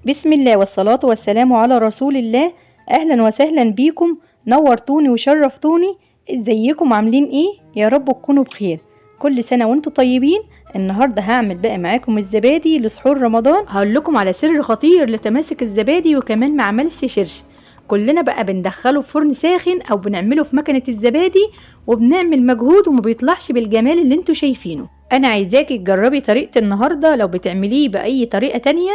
بسم الله والصلاة والسلام على رسول الله. أهلا وسهلا بيكم، نورتوني وشرفتوني. ازيكم عاملين ايه؟ يا رب تكونوا بخير. كل سنة وانتم طيبين. النهاردة هعمل بقى معاكم الزبادي لسحور رمضان. هقول لكم على سر خطير لتماسك الزبادي وكمان ما عملش شرش. كلنا بقى بندخله في فرن ساخن او بنعمله في مكنة الزبادي وبنعمل مجهود وما بيطلعش بالجمال اللي انتوا شايفينه. انا عايزاكي تجربي طريقة النهاردة لو بتعمليه بأي طريقة تانية.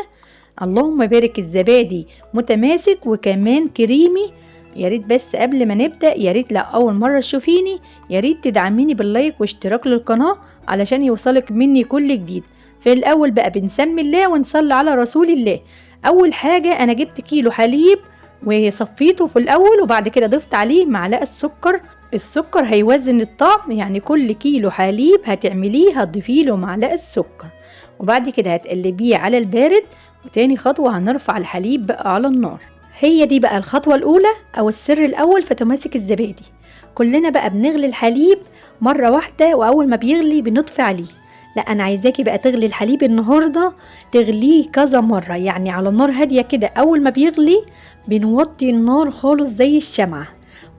اللهم بارك، الزبادي متماسك وكمان كريمي. يا ريت بس قبل ما نبدأ، يا ريت لو أول مرة تشوفيني يا ريت تدعميني باللايك واشتراك للقناة علشان يوصلك مني كل جديد. في الأول بقى بنسمي الله ونصلي على رسول الله. أول حاجة أنا جبت كيلو حليب وصفيته في الأول، وبعد كده ضفت عليه معلقة سكر. السكر هيوزن الطعم، يعني كل كيلو حليب هتعمليه هتضيفيله معلقة سكر، وبعد كده هتقلبيه على البارد. وتاني خطوة هنرفع الحليب بقى على النار. هي دي بقى الخطوة الأولى أو السر الأول في تماسك الزبادي. كلنا بقى بنغلي الحليب مرة واحدة وأول ما بيغلي بنطفي عليه. لا، أنا عايزاكي بقى تغلي الحليب النهاردة، تغليه كذا مرة، يعني على نار هادية كده. أول ما بيغلي بنوطي النار خالص زي الشمعة،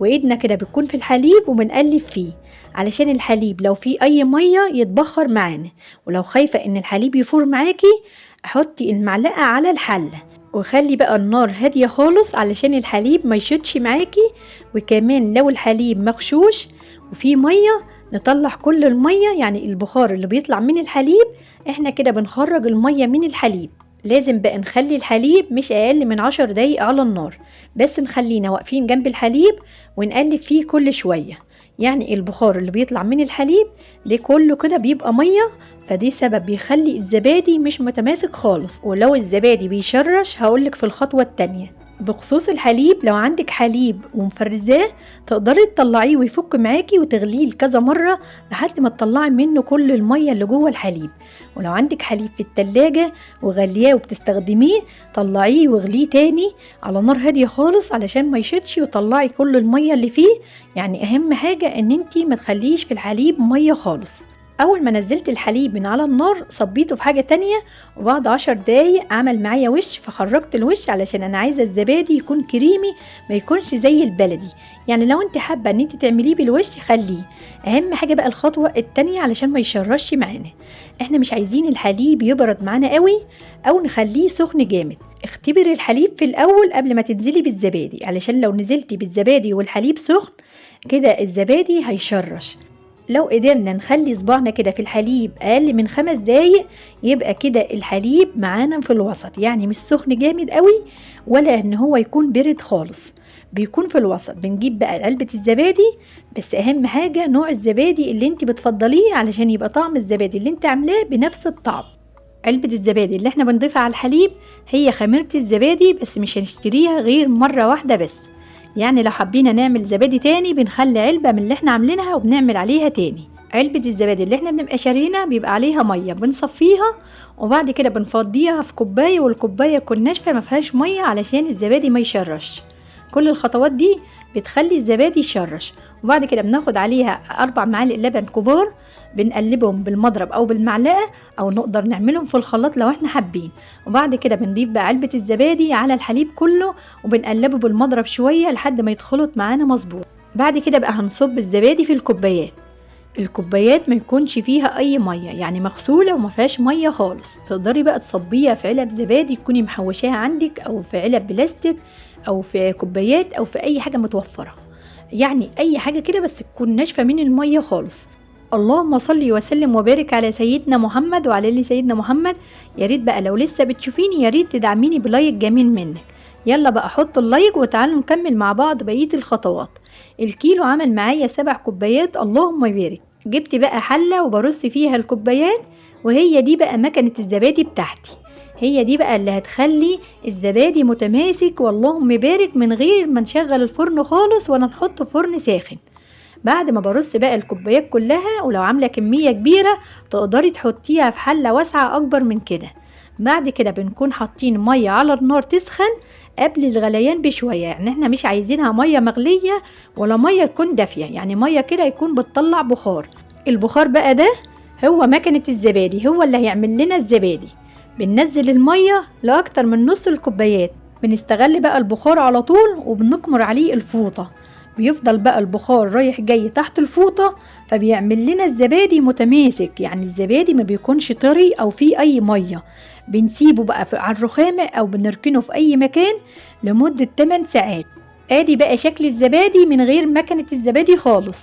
وإيدنا كده بتكون في الحليب وبنقلب فيه علشان الحليب لو فيه أي مية يتبخر معانا. ولو خايفة إن الحليب يفور معاكي، حطي المعلقة على الحلة وخلي بقى النار هادية خالص علشان الحليب ما يشطش معاكي. وكمان لو الحليب مغشوش وفيه مية، نطلع كل المية، يعني البخار اللي بيطلع من الحليب احنا كده بنخرج المية من الحليب. لازم بقى نخلي الحليب مش اقل من 10 دقايق على النار، بس نخلينا واقفين جنب الحليب ونقلب فيه كل شوية. يعني البخار اللي بيطلع من الحليب ده كله كده بيبقى مية، فدي سبب بيخلي الزبادي مش متماسك خالص. ولو الزبادي بيشرش هقولك في الخطوة التانية بخصوص الحليب. لو عندك حليب ومفرزاه تقدري تطلعيه ويفك معاكي وتغليه كذا مرة لحد ما تطلعي منه كل المية اللي جوه الحليب. ولو عندك حليب في التلاجة وغلياه وبتستخدميه، طلعيه واغليه تاني على نار هادية خالص علشان ما يشطش وطلعي كل المية اللي فيه. يعني اهم حاجة ان انتي ما تخليش في الحليب مية خالص. اول ما نزلت الحليب من على النار صبيته في حاجة تانية، وبعد 10 دقايق عمل معايا وش، فخرجت الوش علشان انا عايزة الزبادي يكون كريمي ما يكونش زي البلدي. يعني لو انت حابة ان انت تعمليه بالوش خليه. اهم حاجة بقى الخطوة التانية علشان ما يشرش معانا، احنا مش عايزين الحليب يبرد معانا قوي او نخليه سخن جامد. اختبري الحليب في الاول قبل ما تنزلي بالزبادي، علشان لو نزلتي بالزبادي والحليب سخن كده الزبادي هيشرش. لو قدرنا نخلي صباعنا كده في الحليب اقل من 5 دقايق يبقى كده الحليب معانا في الوسط، يعني مش سخن جامد قوي ولا ان هو يكون برد خالص، بيكون في الوسط. بنجيب بقى علبة الزبادي، بس اهم حاجة نوع الزبادي اللي انت بتفضليه علشان يبقى طعم الزبادي اللي انت عاملاه بنفس الطعم. علبة الزبادي اللي احنا بنضيفها على الحليب هي خميرة الزبادي، بس مش هنشتريها غير مرة واحدة بس. يعني لو حبينا نعمل زبادي تاني بنخلي علبة من اللي احنا عاملينها وبنعمل عليها تاني. علبة الزبادي اللي احنا بنبقى شارينها بيبقى عليها مية، بنصفيها وبعد كده بنفضيها في كوباية، والكوباية تكون ناشفة ما فيهاش مية علشان الزبادي ما يشرش. كل الخطوات دي بتخلي الزبادي يشرش. وبعد كده بناخد عليها 4 معالق لبن كبار، بنقلبهم بالمضرب او بالمعلقة او نقدر نعملهم في الخلاط لو احنا حابين. وبعد كده بنضيف بقى علبة الزبادي على الحليب كله وبنقلبه بالمضرب شوية لحد ما يتخلط معانا مظبوط. بعد كده بقى هنصب الزبادي في الكوبايات. الكوبايات ما يكونش فيها اي ميه، يعني مغسوله وما فيهاش ميه خالص. تقدري بقى تصبيها في علب زبادي تكوني محوشاها عندك، او في علب بلاستيك، او في كوبايات، او في اي حاجه متوفره، يعني اي حاجه كده بس تكون ناشفه من الميه خالص. اللهم صل وسلم وبارك على سيدنا محمد وعلى ال سيدنا محمد. يا ريت بقى لو لسه بتشوفيني يا ريت تدعميني بلايك جميل منك. يلا بقى حط اللايك وتعالوا نكمل مع بعض بقيه الخطوات. الكيلو عمل معايا 7 كوبايات، اللهم بارك. جبت بقى حله وبرص فيها الكوبايات، وهي دي بقى مكنه الزبادي بتاعتي. هي دي بقى اللي هتخلي الزبادي متماسك واللهم بارك من غير ما نشغل الفرن خالص ولا نحط فرن ساخن. بعد ما برص بقى الكوبايات كلها، ولو عامله كميه كبيره تقدري تحطيها في حله واسعه اكبر من كده. بعد كده بنكون حاطين ميه على النار تسخن قبل الغليان بشويه، يعني احنا مش عايزينها ميه مغليه ولا ميه تكون دافيه، يعني ميه كده يكون بتطلع بخار. البخار بقى ده هو مكنه الزبادي، هو اللي هيعمل لنا الزبادي. بننزل المية لأكتر من نص الكوبايات. بنستغل بقى البخار على طول وبنكمر عليه الفوطة، بيفضل بقى البخار رايح جاي تحت الفوطة، فبيعمل لنا الزبادي متماسك. يعني الزبادي ما بيكونش طري او فيه اي مية. بنسيبه بقى على الرخامة او بنركنه في اي مكان لمدة 8 ساعات. ادي بقى شكل الزبادي من غير مكنة الزبادي خالص،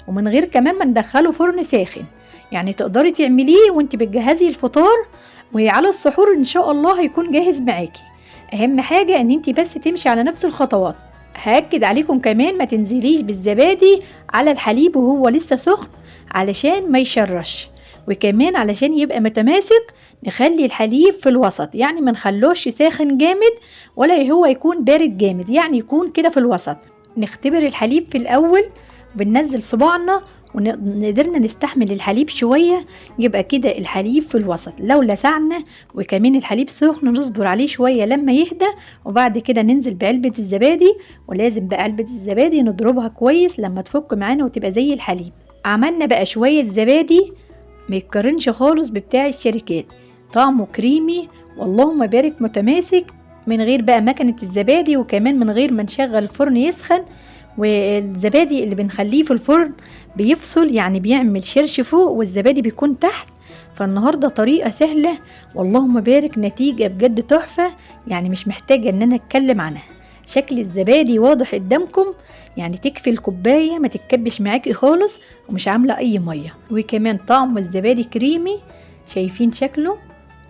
ومن غير كمان ما ندخله فرن ساخن. يعني تقدري تعمليه وانت بتجهزي الفطار، وعلى السحور ان شاء الله هيكون جاهز معاكي. اهم حاجة ان انت بس تمشي على نفس الخطوات. هأكد عليكم كمان ما تنزليش بالزبادي على الحليب وهو لسه سخن علشان ما يشرش، وكمان علشان يبقى متماسك نخلي الحليب في الوسط. يعني ما نخلوش ساخن جامد ولا هو يكون بارد جامد، يعني يكون كده في الوسط. نختبر الحليب في الاول، بننزل صباعنا وقدرنا نستحمل الحليب شوية يبقى كده الحليب في الوسط. لو لسعنا وكمان الحليب سخن نصبر عليه شوية لما يهدى، وبعد كده ننزل بعلبة الزبادي. ولازم بقى علبة الزبادي نضربها كويس لما تفك معانا وتبقى زي الحليب. عملنا بقى شوية زبادي ما يتقارنش خالص ببتاع الشركات، طعمه كريمي واللهم بارك متماسك، من غير بقى مكنة الزبادي، وكمان من غير ما نشغل الفرن يسخن. والزبادي اللي بنخليه في الفرن بيفصل، يعني بيعمل شرش فوق والزبادي بيكون تحت. فالنهاردة طريقة سهلة واللهم بارك، نتيجة بجد تحفة، يعني مش محتاجة ان انا اتكلم عنها. شكل الزبادي واضح قدامكم، يعني تكفي الكوباية ما تتكبش معاكي خالص، ومش عاملة اي مية. وكمان طعم الزبادي كريمي، شايفين شكله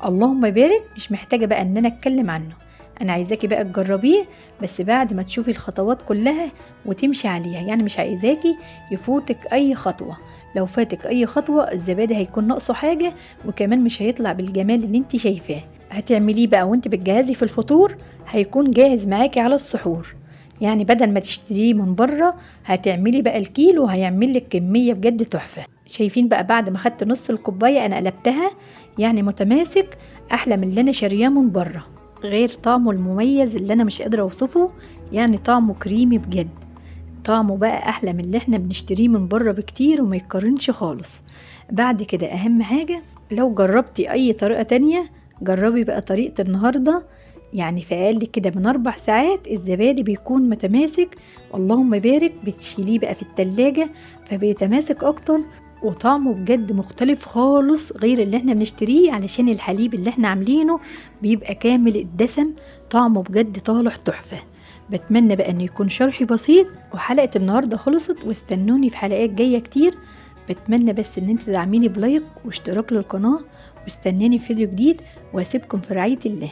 اللهم بارك، مش محتاجة بقى ان انا اتكلم عنه. انا عايزاكي بقى تجربيه بس بعد ما تشوفي الخطوات كلها وتمشي عليها، يعني مش عايزاكي يفوتك اي خطوة. لو فاتك اي خطوة الزبادي هيكون ناقصه حاجة، وكمان مش هيطلع بالجمال اللي انت شايفاه. هتعمليه بقى وانت بتجهزي في الفطور، هيكون جاهز معاكي على السحور. يعني بدل ما تشتريه من بره هتعملي بقى الكيلو، هيعمل لك كمية بجد تحفة. شايفين بقى بعد ما خدت نص الكوباية انا قلبتها، يعني متماسك احلى من اللي انا شارياه من بره، غير طعمه المميز اللي انا مش قادرة اوصفه. يعني طعمه كريمي بجد، طعمه بقى احلى من اللي احنا بنشتريه من بره بكتير وما يتقارنش خالص. بعد كده اهم حاجة لو جربتي اي طريقة تانية جربي بقى طريقة النهاردة. يعني في اقل كده من 4 ساعات الزبادي بيكون متماسك اللهم بارك. بتشيليه بقى في التلاجة فبيتماسك اكتر، وطعمه بجد مختلف خالص غير اللي احنا بنشتريه، علشان الحليب اللي احنا عاملينه بيبقى كامل الدسم. طعمه بجد طالع تحفة. بتمنى بقى ان يكون شرحي بسيط، وحلقة النهاردة خلصت، واستنوني في حلقات جاية كتير. بتمنى بس ان انت تدعميني بلايك واشتراك للقناة، واستناني في فيديو جديد، واسيبكم في رعاية الله.